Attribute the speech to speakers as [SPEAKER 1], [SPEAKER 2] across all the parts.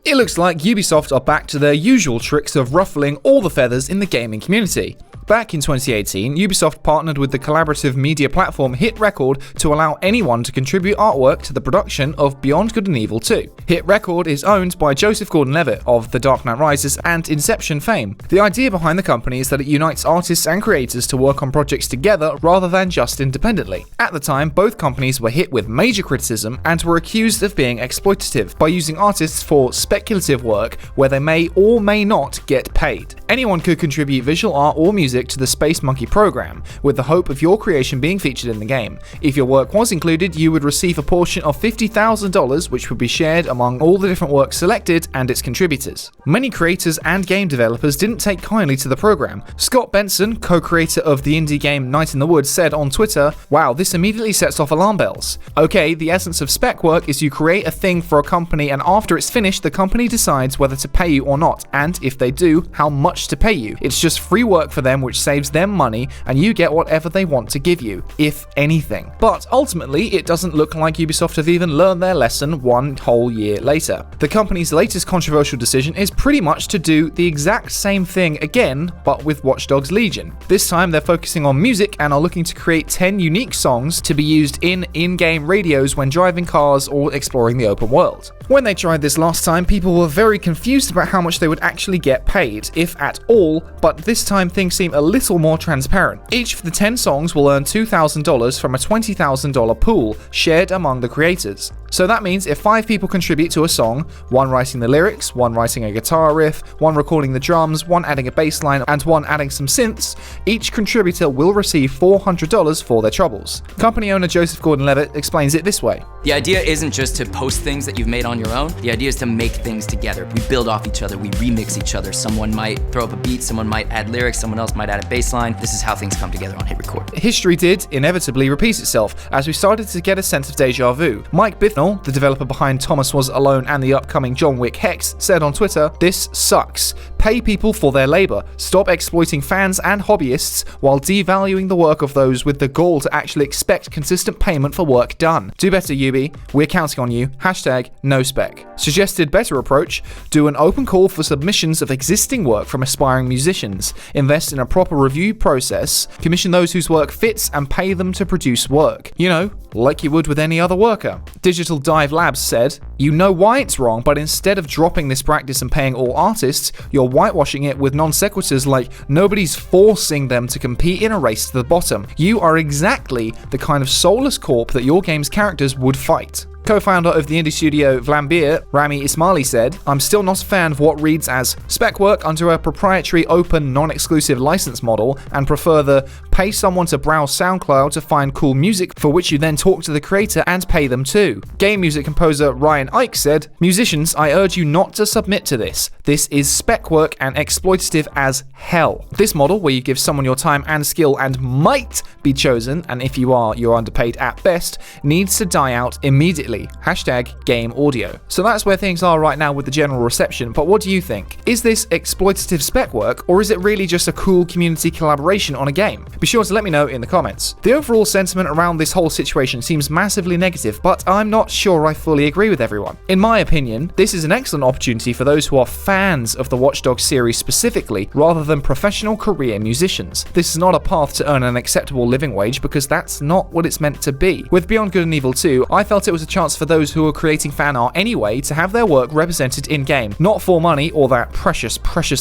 [SPEAKER 1] It looks like Ubisoft are back to their usual tricks of ruffling all the feathers in the gaming community. Back in 2018, Ubisoft partnered with the collaborative media platform Hit Record to allow anyone to contribute artwork to the production of Beyond Good and Evil 2. Hit Record is owned by Joseph Gordon-Levitt of The Dark Knight Rises and Inception fame. The idea behind the company is that it unites artists and creators to work on projects together rather than just independently. At the time, both companies were hit with major criticism and were accused of being exploitative by using artists for speculative work where they may or may not get paid. Anyone could contribute visual art or music to the Space Monkey program, with the hope of your creation being featured in the game. If your work was included, you would receive a portion of $50,000, which would be shared among all the different works selected and its contributors. Many creators and game developers didn't take kindly to the program. Scott Benson, co-creator of the indie game Night in the Woods, said on Twitter, "Wow, this immediately sets off alarm bells. Okay, the essence of spec work is you create a thing for a company and after it's finished, the company decides whether to pay you or not, and if they do, how much to pay you. It's just free work for them which saves them money and you get whatever they want to give you, if anything." But ultimately, it doesn't look like Ubisoft have even learned their lesson one whole year later. The company's latest controversial decision is pretty much to do the exact same thing again, but with Watchdogs Legion. This time they're focusing on music and are looking to create 10 unique songs to be used in in-game radios when driving cars or exploring the open world. When they tried this last time, people were very confused about how much they would actually get paid, if at all, but this time things seem a little more transparent. Each of the 10 songs will earn $2,000 from a $20,000 pool shared among the creators. So that means if 5 people contribute to a song, one writing the lyrics, one writing a guitar riff, one recording the drums, one adding a bass line, and one adding some synths, each contributor will receive $400 for their troubles. Company owner Joseph Gordon-Levitt explains it this way.
[SPEAKER 2] The idea isn't just to post things that you've made on your own. The idea is to make things together. We build off each other, we remix each other. Someone might throw up a beat, someone might add lyrics, someone else might add a bass line. This is how things come together on Hit Record.
[SPEAKER 1] History did inevitably repeat itself as we started to get a sense of deja vu. Mike Biffnell, the developer behind Thomas Was Alone and the upcoming John Wick Hex, said on Twitter, "This sucks. Pay people for their labor. Stop exploiting fans and hobbyists while devaluing the work of those with the goal to actually expect consistent payment for work done. Do better, Ubi. We're counting on you. #NoSpec." Suggested better approach: do an open call for submissions of existing work from aspiring musicians. Invest in a proper review process. Commission those whose work fits and pay them to produce work. You know, like you would with any other worker. Digital Dive Labs said, "You know why it's wrong, but instead of dropping this practice and paying all artists, you're whitewashing it with non-sequiturs like nobody's forcing them to compete in a race to the bottom. You are exactly the kind of soulless corp that your game's characters would fight." Co-founder of the indie studio Vlambeer, Rami Ismaili, said, "I'm still not a fan of what reads as spec work under a proprietary open non-exclusive license model and prefer the pay someone to browse SoundCloud to find cool music for which you then talk to the creator and pay them too." Game music composer Ryan Ike said, "Musicians, I urge you not to submit to this. This is spec work and exploitative as hell. This model, where you give someone your time and skill and might be chosen, and if you are, you're underpaid at best, needs to die out immediately. #GameAudio. So that's where things are right now with the general reception, but what do you think? Is this exploitative spec work, or is it really just a cool community collaboration on a game? Be sure to let me know in the comments. The overall sentiment around this whole situation seems massively negative, but I'm not sure I fully agree with everyone. In my opinion, this is an excellent opportunity for those who are fans of the Watch Dogs series specifically, rather than professional career musicians. This is not a path to earn an acceptable living wage because that's not what it's meant to be. With Beyond Good and Evil 2, I felt it was a chance for those who are creating fan art anyway to have their work represented in-game, not for money or that precious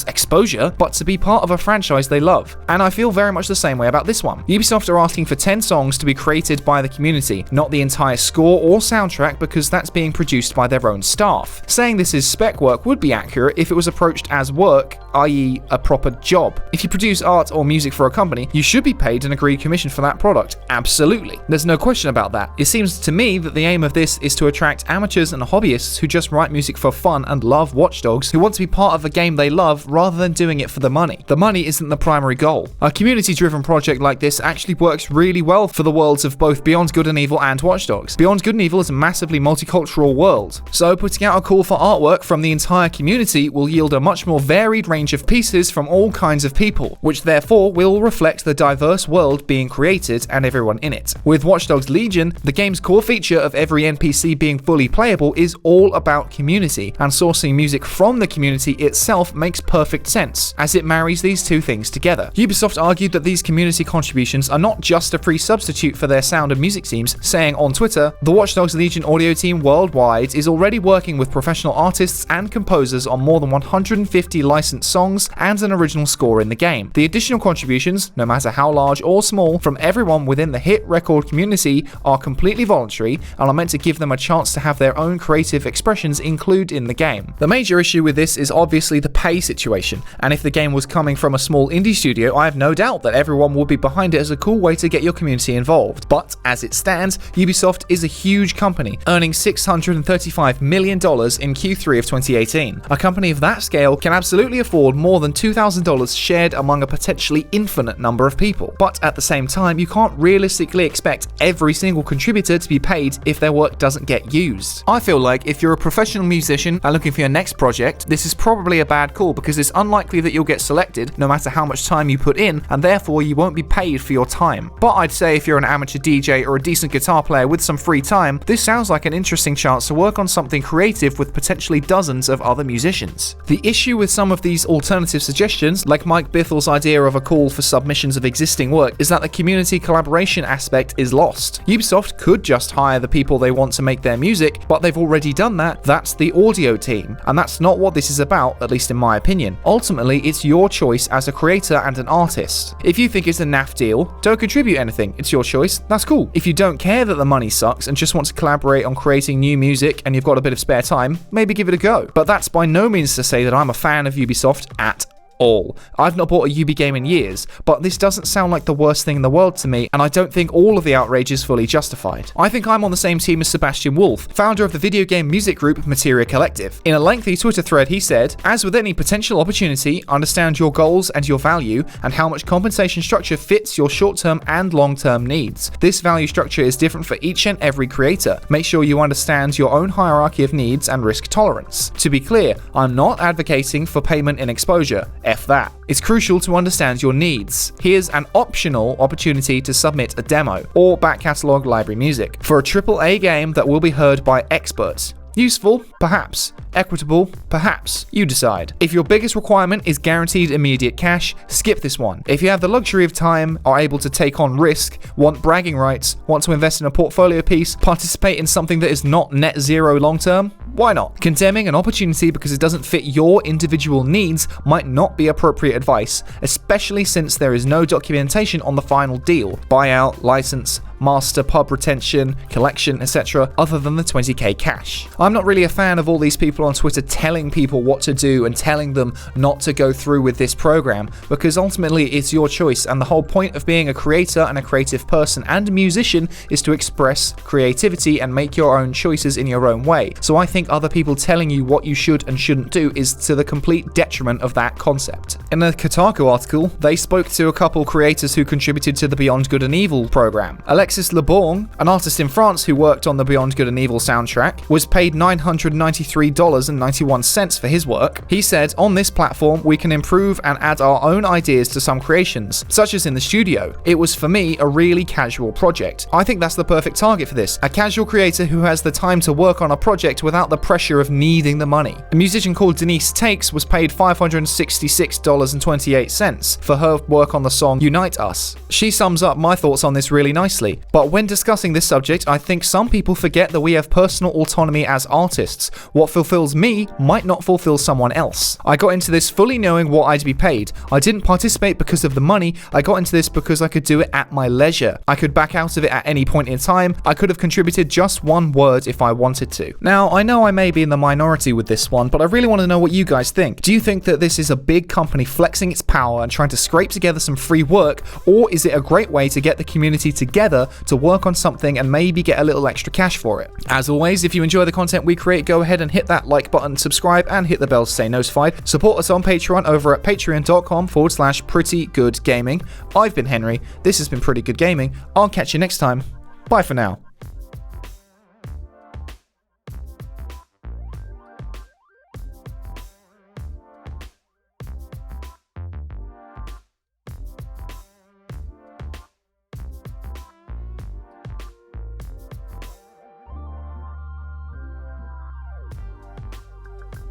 [SPEAKER 1] exposure, but to be part of a franchise they love. And I feel very much the same way about this one. Ubisoft are asking for 10 songs to be created by the community, not the entire score or soundtrack, because that's being produced by their own staff. Saying this is spec work would be accurate if it was approached as work, i.e. a proper job. If you produce art or music for a company, you should be paid an agreed commission for that product. Absolutely. There's no question about that. It seems to me that the aim of this is to attract amateurs and hobbyists who just write music for fun and love Watch Dogs, who want to be part of a game they love rather than doing it for the money. The money isn't the primary goal. A community-driven project project like this actually works really well for the worlds of both Beyond Good and Evil and Watch Dogs. Beyond Good and Evil is a massively multicultural world, so putting out a call for artwork from the entire community will yield a much more varied range of pieces from all kinds of people, which therefore will reflect the diverse world being created and everyone in it. With Watchdogs Legion, the game's core feature of every NPC being fully playable is all about community, and sourcing music from the community itself makes perfect sense, as it marries these two things together. Ubisoft argued that these community contributions are not just a free substitute for their sound and music teams, saying on Twitter, "The Watchdogs Legion audio team worldwide is already working with professional artists and composers on more than 150 licensed songs and an original score in the game. The additional contributions, no matter how large or small, from everyone within the hit record community are completely voluntary and are meant to give them a chance to have their own creative expressions included in the game." The major issue with this is obviously the pay situation, and if the game was coming from a small indie studio, I have no doubt that everyone would be behind it as a cool way to get your community involved. But as it stands, Ubisoft is a huge company, earning $635 million in Q3 of 2018. A company of that scale can absolutely afford more than $2,000 shared among a potentially infinite number of people. But at the same time, you can't realistically expect every single contributor to be paid if their work doesn't get used. I feel like if you're a professional musician and looking for your next project, this is probably a bad call because it's unlikely that you'll get selected no matter how much time you put in, and therefore you won't be paid for your time. But I'd say if you're an amateur DJ or a decent guitar player with some free time, this sounds like an interesting chance to work on something creative with potentially dozens of other musicians. The issue with some of these alternative suggestions, like Mike Bithel's idea of a call for submissions of existing work, is that the community collaboration aspect is lost. Ubisoft could just hire the people they want to make their music, but they've already done that. That's the audio team, and that's not what this is about, at least in my opinion. Ultimately, it's your choice as a creator and an artist. If you think it's a naff deal, don't contribute anything. It's your choice. That's cool. If you don't care that the money sucks and just want to collaborate on creating new music and you've got a bit of spare time, maybe give it a go. But that's by no means to say that I'm a fan of Ubisoft at all. I've not bought a Ubi game in years, but this doesn't sound like the worst thing in the world to me, and I don't think all of the outrage is fully justified. I think I'm on the same team as Sebastian Wolf, founder of the video game music group Materia Collective. In a lengthy Twitter thread, he said, "As with any potential opportunity, understand your goals and your value, and how much compensation structure fits your short-term and long-term needs. This value structure is different for each and every creator. Make sure you understand your own hierarchy of needs and risk tolerance. To be clear, I'm not advocating for payment in exposure. F that. It's crucial to understand your needs. Here's an optional opportunity to submit a demo or back catalog library music for a AAA game that will be heard by experts. Useful? Perhaps. Equitable? Perhaps. You decide. If your biggest requirement is guaranteed immediate cash, skip this one. If you have the luxury of time, are able to take on risk, want bragging rights, want to invest in a portfolio piece, participate in something that is not net zero long term, why not? Condemning an opportunity because it doesn't fit your individual needs might not be appropriate advice, especially since there is no documentation on the final deal, buyout, license, master, pub retention, collection, etc., other than the 20k cash. I'm not really a fan of all these people on Twitter telling people what to do and telling them not to go through with this program, because ultimately it's your choice, and the whole point of being a creator and a creative person and a musician is to express creativity and make your own choices in your own way. So I think other people telling you what you should and shouldn't do is to the complete detriment of that concept. In a Kotaku article, they spoke to a couple creators who contributed to the Beyond Good and Evil program. Alexis Leborgne, an artist in France who worked on the Beyond Good and Evil soundtrack, was paid $993.91 for his work. He said, "On this platform, we can improve and add our own ideas to some creations, such as in the studio. It was, for me, a really casual project. I think that's the perfect target for this. A casual creator who has the time to work on a project without the pressure of needing the money." A musician called Denise Takes was paid $566.28 for her work on the song Unite Us. She sums up my thoughts on this really nicely. "But when discussing this subject, I think some people forget that we have personal autonomy as artists. What fulfills me might not fulfill someone else. I got into this fully knowing what I'd be paid. I didn't participate because of the money. I got into this because I could do it at my leisure. I could back out of it at any point in time. I could have contributed just one word if I wanted to." Now, I know I may be in the minority with this one, but I really want to know what you guys think. Do you think that this is a big company flexing its power and trying to scrape together some free work, or is it a great way to get the community together together to work on something and maybe get a little extra cash for it. As always, if you enjoy the content we create, go ahead and hit that like button, subscribe, and hit the bell to stay notified. Support us on Patreon over at patreon.com/prettygoodgaming. I've been Henry, this has been Pretty Good Gaming. I'll catch you next time. Bye for now.